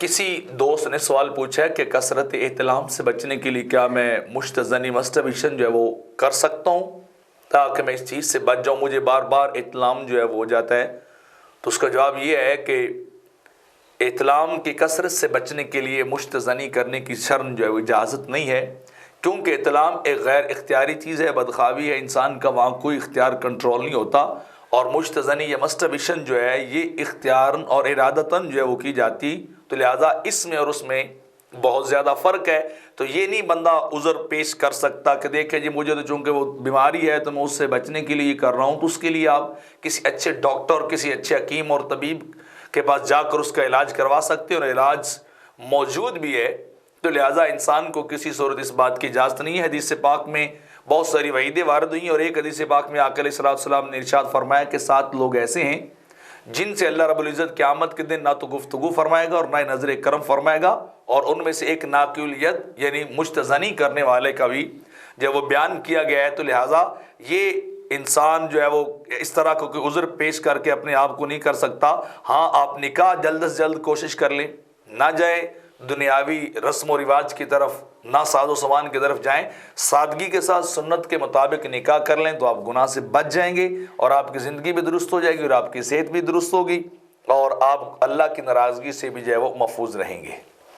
کسی دوست نے سوال پوچھا کہ کثرت احتلام سے بچنے کے لیے کیا میں مشتزنی مسٹربیشن جو ہے وہ کر سکتا ہوں تاکہ میں اس چیز سے بچ جاؤں، مجھے بار بار احتلام جو ہے وہ ہو جاتا ہے۔ تو اس کا جواب یہ ہے کہ احتلام کی کثرت سے بچنے کے لیے مشتزنی کرنے کی شرم جو ہے وہ اجازت نہیں ہے، کیونکہ احتلام ایک غیر اختیاری چیز ہے، بدخواہی ہے، انسان کا وہاں کوئی اختیار کنٹرول نہیں ہوتا، اور مشتزنی یا مسٹربیشن جو ہے یہ اختیاراً اور ارادتاً جو ہے وہ کی جاتی، تو لہٰذا اس میں اور اس میں بہت زیادہ فرق ہے۔ تو یہ نہیں بندہ عذر پیش کر سکتا کہ دیکھیں جی مجھے تو چونکہ وہ بیماری ہے تو میں اس سے بچنے کے لیے یہ کر رہا ہوں، تو اس کے لیے آپ کسی اچھے ڈاکٹر، کسی اچھے حکیم اور طبیب کے پاس جا کر اس کا علاج کروا سکتے ہیں، اور علاج موجود بھی ہے۔ تو لہٰذا انسان کو کسی صورت اس بات کی اجازت نہیں ہے۔ حدیث پاک میں بہت ساری وعیدیں وارد ہوئی ہیں، اور ایک حدیث پاک میں آقا علیہ السلام نے ارشاد فرمایا کہ 7 لوگ ایسے ہیں جن سے اللہ رب العزت قیامت کے دن نہ تو گفتگو فرمائے گا اور نہ نظر کرم فرمائے گا، اور ان میں سے ایک ناقل ید یعنی مشتزنی کرنے والے کا بھی جب وہ بیان کیا گیا ہے۔ تو لہٰذا یہ انسان جو ہے وہ اس طرح کو کوئی عذر پیش کر کے اپنے آپ کو نہیں کر سکتا۔ ہاں آپ نکاح جلد سے جلد کوشش کر لیں، نہ جائے دنیاوی رسم و رواج کی طرف، نہ ساز و سامان کی طرف جائیں، سادگی کے ساتھ سنت کے مطابق نکاح کر لیں تو آپ گناہ سے بچ جائیں گے، اور آپ کی زندگی بھی درست ہو جائے گی، اور آپ کی صحت بھی درست ہوگی، اور آپ اللہ کی ناراضگی سے بھی جو ہے وہ محفوظ رہیں گے۔